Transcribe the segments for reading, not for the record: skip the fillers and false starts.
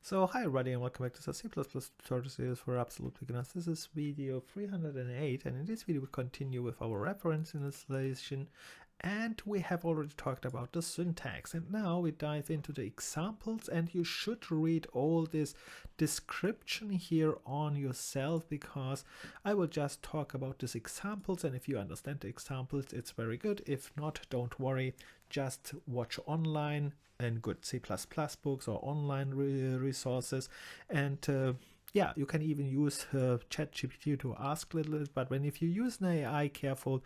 So hi everybody and welcome back to the C++ tutorial series for absolute beginners. This is video 308 and in this video we continue with our reference initialization and we have already talked about the syntax, and now we dive into the examples, and you should read all this description here on yourself because I will just talk about these examples, and if you understand the examples it's very good. If not, don't worry, just watch online and good C++ books or online resources, and yeah, you can even use ChatGPT to ask a little bit, but if you use an AI careful,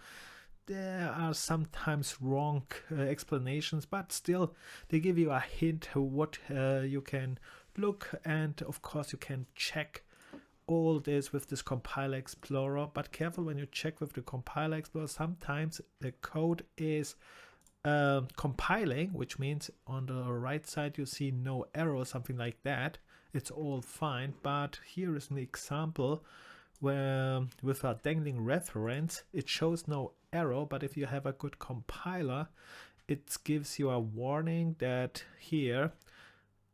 there are sometimes wrong explanations, but still they give you a hint what you can look, and of course you can check all this with this compiler explorer. But careful when you check with the compiler explorer, sometimes the code is compiling, which means on the right side you see no error, something like that. It's all fine, but here is an example where with a dangling reference it shows no error, but if you have a good compiler it gives you a warning that here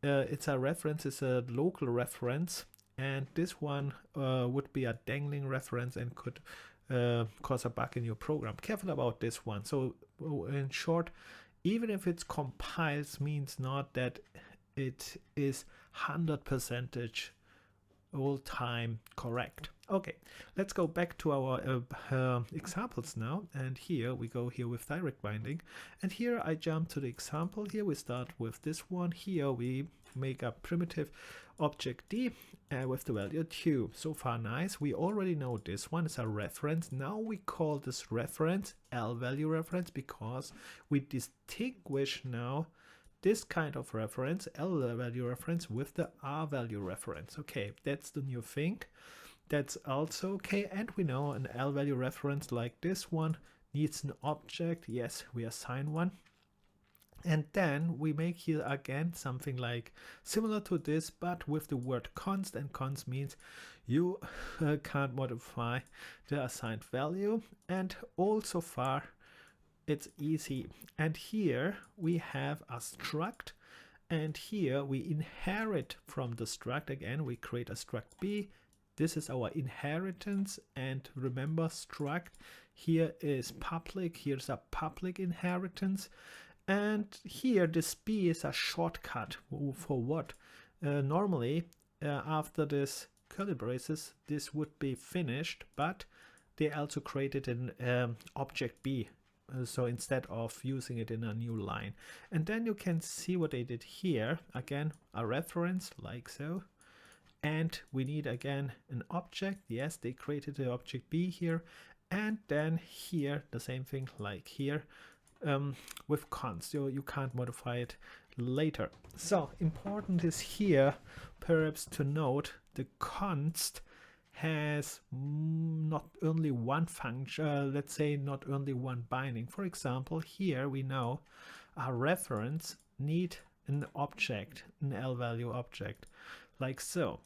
it's a reference, it's a local reference, and this one would be a dangling reference and could cause a bug in your program. Careful about this one. So in short, even if it's compiles means not that it is 100% all time correct. Okay, let's go back to our examples now, and here we go here with direct binding, and here I jump to the example. Here we start with this one. Here we make a primitive object D with the value 2. So far nice. We already know this one is a reference. Now we call this reference L value reference because we distinguish now this kind of reference, L value reference, with the R value reference. Okay, that's the new thing. That's also okay. And we know an L value reference like this one needs an object. Yes, we assign one. And then we make here again something like similar to this, but with the word const, and const means you can't modify the assigned value. And also far it's easy. And here we have a struct, and here we inherit from the struct. Again, we create a struct B. This is our inheritance, and remember, struct here is public. Here's a public inheritance, and here this B is a shortcut for what? Normally after this curly braces this would be finished, but they also created an object B. So instead of using it in a new line, and then you can see what they did here. Again, a reference like so, and we need again an object. Yes, they created the object B here, and then here the same thing like here with const. So you can't modify it later. So important is here perhaps to note the const has not only one function, let's say not only one binding. For example, here we know a reference need an object, an L value object, like so.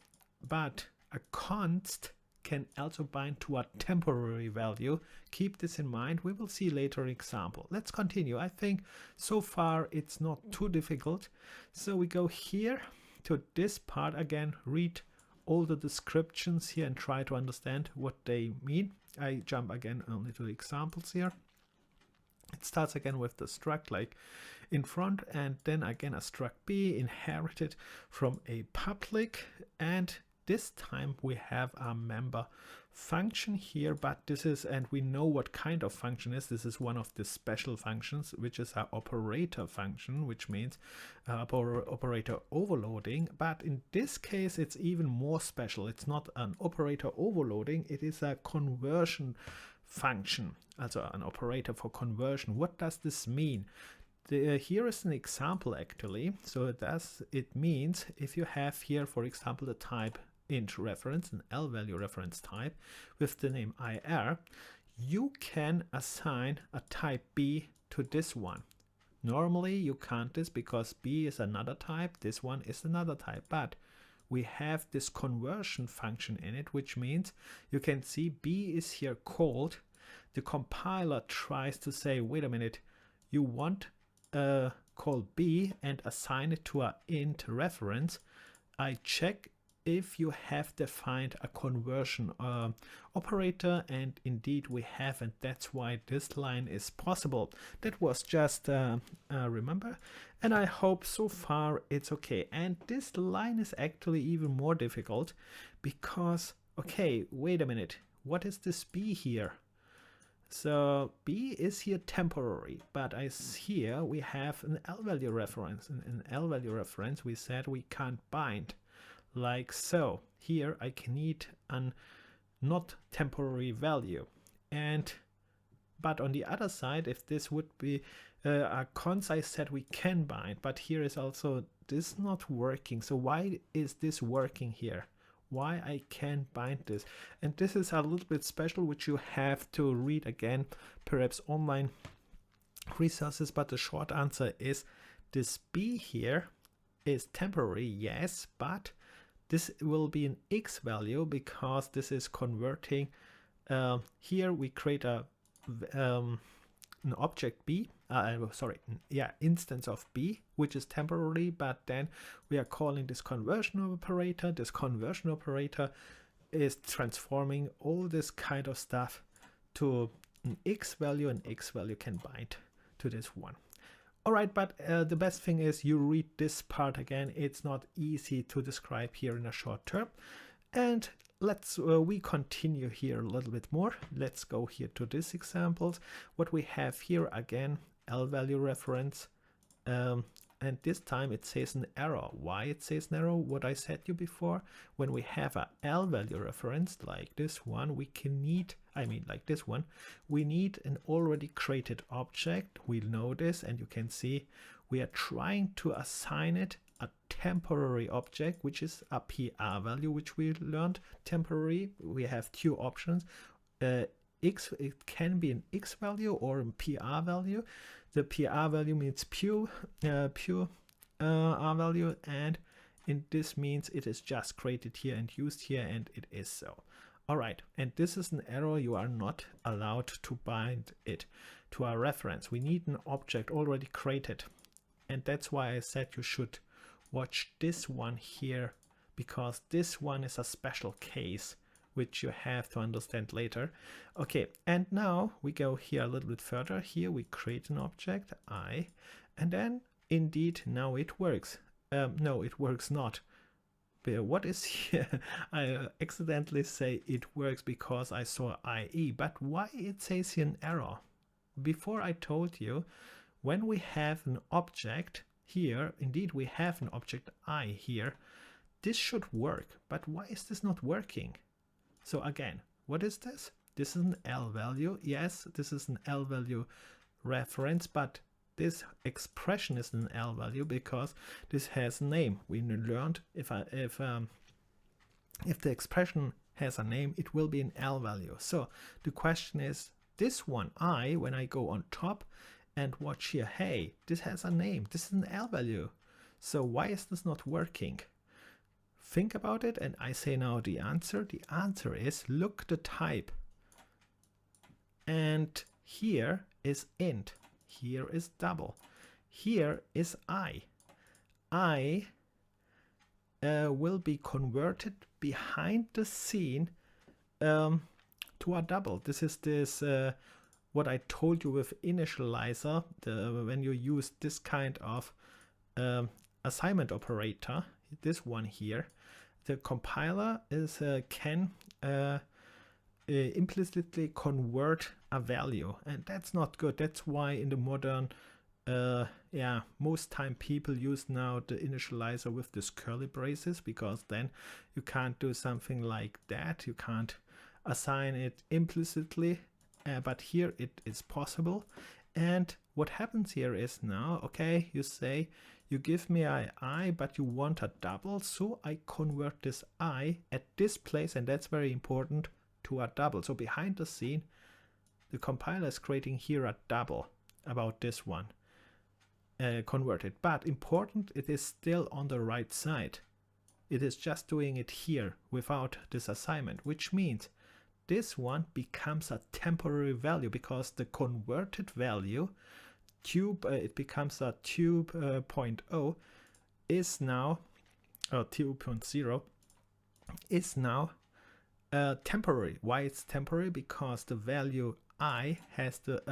But a const can also bind to a temporary value. Keep this in mind. We will see later an example. Let's continue. I think so far it's not too difficult. So we go here to this part again, read all the descriptions here and try to understand what they mean. I jump again only to the examples here. It starts again with the struct like in front, and then again a struct B inherited from a public, and this time we have a member function here, but this is, and we know what kind of function is. This is one of the special functions, which is an operator function, which means operator overloading. But in this case it's even more special. It's not an operator overloading, it is a conversion function, also an operator for conversion. What does this mean? Here is an example actually. So it means if you have here, for example, the type int reference, an L value reference type with the name IR, you can assign a type B to this one. Normally you can't this because B is another type, this one is another type, but we have this conversion function in it, which means you can see B is here called. The compiler tries to say, wait a minute, you want call B and assign it to a int reference. I check if you have defined a conversion operator, and indeed we have, and that's why this line is possible. That was just remember, and I hope so far it's okay. And this line is actually even more difficult because, okay, wait a minute, what is this B here? So B is here temporary, but here we have an L value reference. And an L value reference, we said we can't bind like so. Here I can need an not temporary value. But on the other side, if this would be a cons, I said we can bind, but here is also this not working. So why is this working here? Why I can't bind this? And this is a little bit special, which you have to read again, perhaps online resources, but the short answer is this B here is temporary, yes, but this will be an X value because this is converting. Here we create a an object B, instance of B, which is temporary, but then we are calling this conversion operator. This conversion operator is transforming all this kind of stuff to an X value, and X value can bind to this one. All right, but the best thing is you read this part again. It's not easy to describe here in a short term. And let's we continue here a little bit more. Let's go here to these examples. What we have here again, L value reference, and this time it says an error. Why it says an error? What I said to you before, when we have a L value reference like this one, we can need, like this one, we need an already created object. We know this, and you can see we are trying to assign it a temporary object, which is a PR value, which we learned temporary. We have two options. X, it can be an X value or a PR value. The PR value means pure R value, and this means it is just created here and used here, and it is so. All right, and this is an error. You are not allowed to bind it to a reference. We need an object already created, and that's why I said you should watch this one here, because this one is a special case which you have to understand later. Okay, and now we go here a little bit further. Here we create an object I, and then indeed now it works. No, it works not. But what is here? I accidentally say it works because I saw IE, but why it says here an error? Before I told you, when we have an object here, indeed we have an object I here, this should work, but why is this not working? So again, what is this? This is an L value. Yes, this is an L value reference, but this expression is an L value because this has a name. We learned if the expression has a name, it will be an L value. So the question is, this one I, when I go on top and watch here, hey, this has a name. This is an L value. So why is this not working? Think about it, and I say now the answer. The answer is, look the type. And here is int. Here is double. Here is I. I will be converted behind the scene to a double. This is what I told you with initializer. When you use this kind of assignment operator, this one here, the compiler can implicitly convert a value, and that's not good. That's why in the modern most time people use now the initializer with this curly braces, because then you can't do something like that. You can't assign it implicitly, but here it is possible. And what happens here is now, okay, you say you give me an I, but you want a double, so I convert this I at this place, and that's very important, to a double. So behind the scene, the compiler is creating here a double about this one converted. But important, it is still on the right side. It is just doing it here without this assignment, which means this one becomes a temporary value, because the converted value it becomes a tube 0.0 is now 2.0 is now temporary. Why it's temporary? Because the value I has the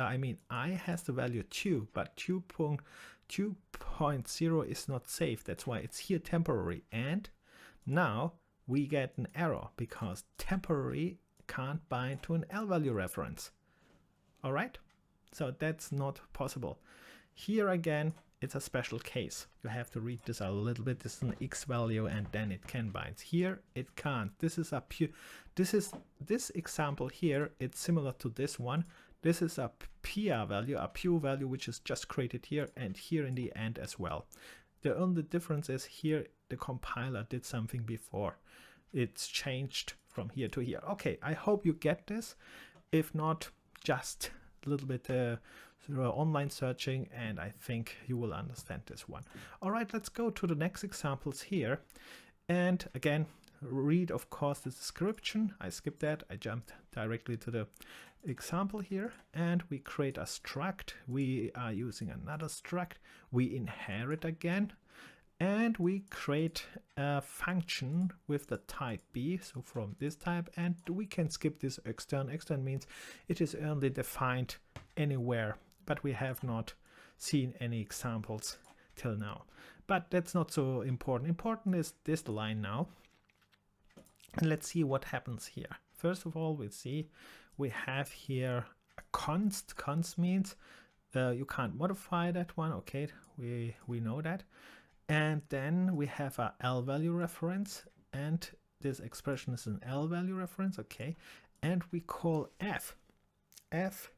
I has the value 2, but 2.0 is not safe. That's why it's here temporary. And now we get an error because temporary can't bind to an L value reference. All right, so that's not possible. Here again, it's a special case. You have to read this a little bit. This is an X value and then it can bind. Here it can't. This is a pure, this example here, it's similar to this one. This is a PR value, a pure value, which is just created here and here in the end as well. The only difference is here the compiler did something before. It's changed from here to here. Okay, I hope you get this. If not, just a little bit online searching and I think you will understand this one. All right, let's go to the next examples here. And again, read of course the description. I skipped that. I jumped directly to the example here and we create a struct. We are using another struct. We inherit again and we create a function with the type B, so from this type, and we can skip this extern. Extern means it is only defined anywhere, but we have not seen any examples till now. But that's not so important. Important is this line now. And let's see what happens here. First of all, we'll see we have here a const. Const means you can't modify that one. Okay, we know that. And then we have a L value reference, and this expression is an L value reference. Okay, and we call f. F.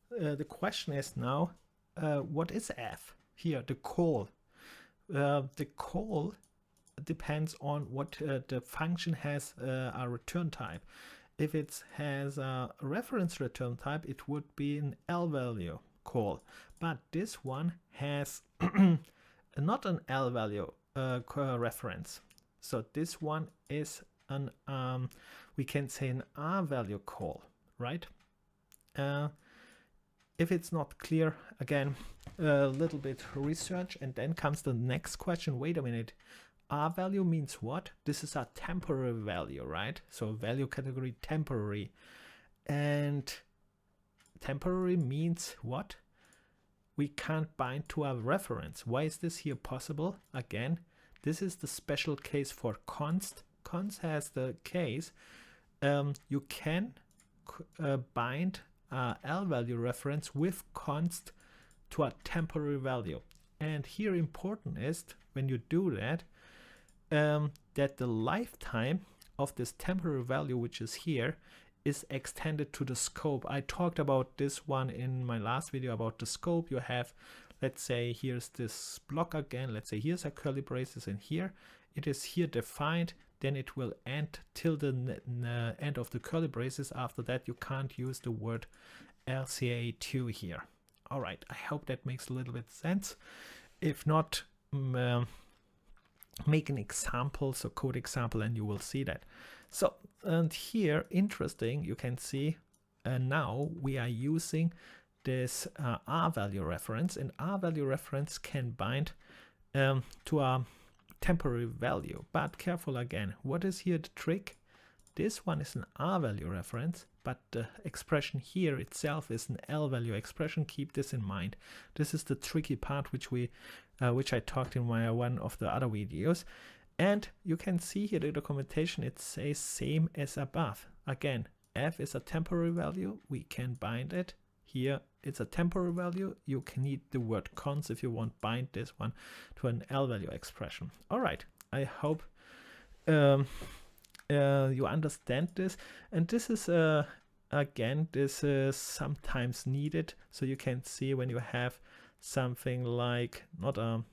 The question is now, what is f here? The call. The call depends on what the function has a return type. If it has a reference return type, it would be an L value call. But this one has not an L value reference. So this one is an we can say an R value call, right? If it's not clear, again, a little bit research, and then comes the next question. Wait a minute, R value means what? This is a temporary value, right? So value category temporary, and temporary means what? We can't bind to a reference. Why is this here possible? Again, this is the special case for const. Const has the case you can bind L value reference with const to a temporary value. And here important is when you do that, that the lifetime of this temporary value, which is here, is extended to the scope. I talked about this one in my last video about the scope. You have, let's say, here's this block again. Let's say here's a curly braces, and here it is here defined. Then it will end till the end of the curly braces. After that, you can't use the word LCA2 here. All right, I hope that makes a little bit sense. If not, make an example, so code example, and you will see that. So, and here, interesting, you can see now we are using this R value reference, and R value reference can bind to a temporary value. But careful again, what is here the trick? This one is an R value reference, but the expression here itself is an L value expression. Keep this in mind. This is the tricky part which I talked in one of the other videos. And you can see here the documentation, it says same as above. Again, f is a temporary value, we can bind it. Here it's a temporary value, you can need the word const if you want bind this one to an L value expression. All right, I hope you understand this. And this is again, this is sometimes needed. So you can see when you have something like not a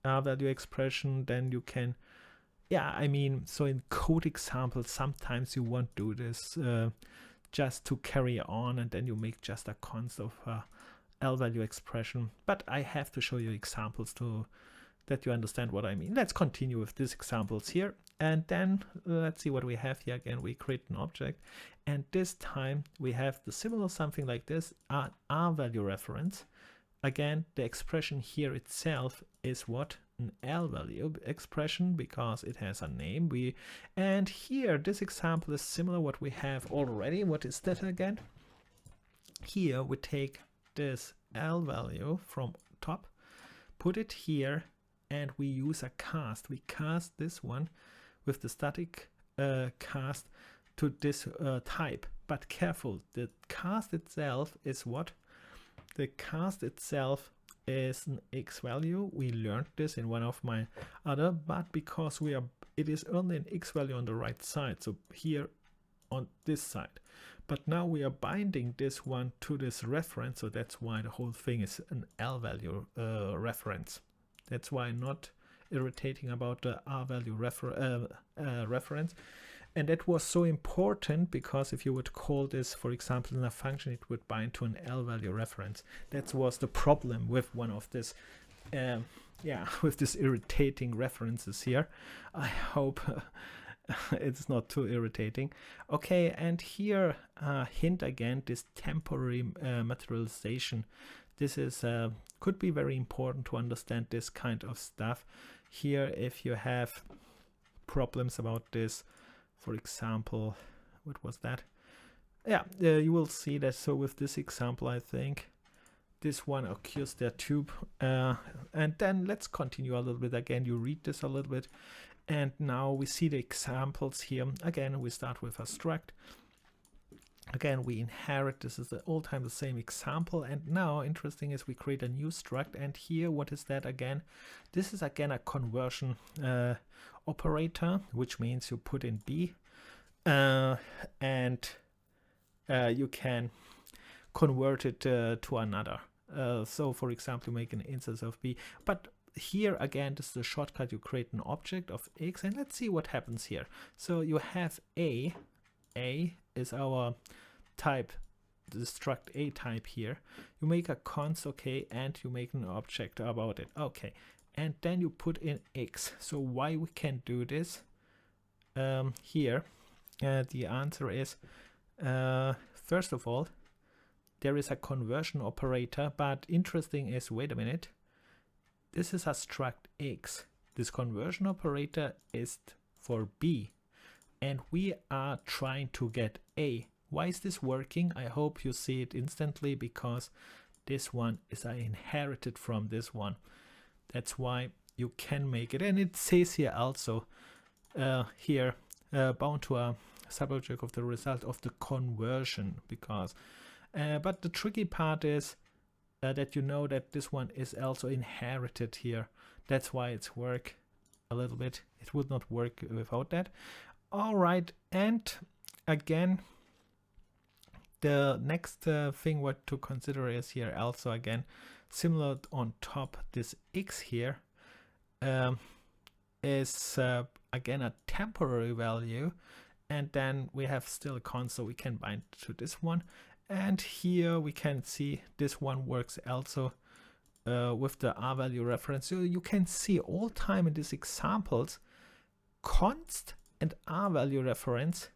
R value expression, then you can, yeah, I mean, so in code examples, sometimes you won't do this just to carry on, and then you make just a const of L value expression. But I have to show you examples to that you understand what I mean. Let's continue with these examples here. And then let's see what we have here. Again, we create an object, and this time we have the similar something like this, R value reference. Again, the expression here itself is what? an L value expression because it has a name. And here this example is similar what we have already. What is that again? Here we take this L value from top, put it here, and we use a cast. We cast this one with the static cast to this type. But careful, the cast itself is what? The cast itself is an X value. We learned this in one of my other, but because it is only an X value on the right side, so here on this side. But now we are binding this one to this reference, so that's why the whole thing is an L value reference. That's why I'm not irritating about the R value reference. And that was so important because if you would call this, for example, in a function, it would bind to an L value reference. That was the problem with one of this, with this irritating references here. I hope it's not too irritating. Okay, and here hint again, this temporary materialization. This is could be very important to understand this kind of stuff. Here, if you have problems about this, for example, what was that? Yeah, you will see that. So with this example, I think this one occurs there too. And then let's continue a little bit. Again, you read this a little bit. And now we see the examples here. Again, we start with a struct. Again, we inherit. This is all time the same example. And now, interesting is we create a new struct. And here, what is that again? This is again a conversion operator, which means you put in B and you can convert it to another. So, for example, you make an instance of B. But here again, this is the shortcut. You create an object of X, and let's see what happens here. So you have A. A is our type, the struct A type here. You make a const, okay, and you make an object about it, okay, and then you put in X. So why we can do this here? The answer is first of all, there is a conversion operator, but interesting is, wait a minute, this is a struct X. This conversion operator is for B, and we are trying to get A. Why is this working? I hope you see it instantly, because this one is inherited from this one. That's why you can make it. And it says here also, bound to a subobject of the result of the conversion, because, but the tricky part is that you know that this one is also inherited here. That's why it's work a little bit. It would not work without that. All right, and again, the next thing what to consider is here also again, similar on top, this X here is again a temporary value, and then we have still a const, so we can bind to this one. And here we can see this one works also with the R value reference. So you can see all time in these examples, const and R value reference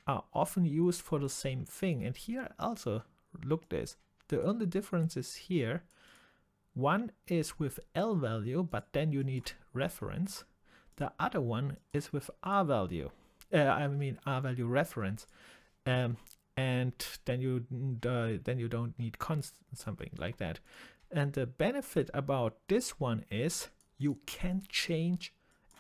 are often used for the same thing. And here also, look this, the only difference is here, one is with L value, but then you need reference. The other one is with R value, R value reference. And then you don't need const, something like that. And the benefit about this one is you can change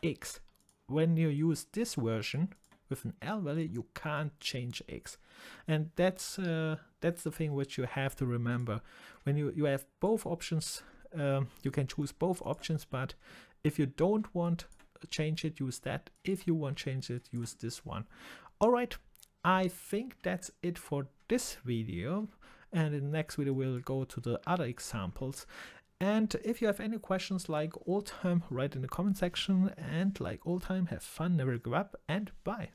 X. When you use this version with an L value, you can't change X. And that's the thing which you have to remember. When you have both options, you can choose both options, but if you don't want to change it, use that. If you want to change it, use this one. All right. I think that's it for this video, and in the next video we'll go to the other examples. And if you have any questions, like all time, write in the comment section, and like all time, have fun, never give up, and bye.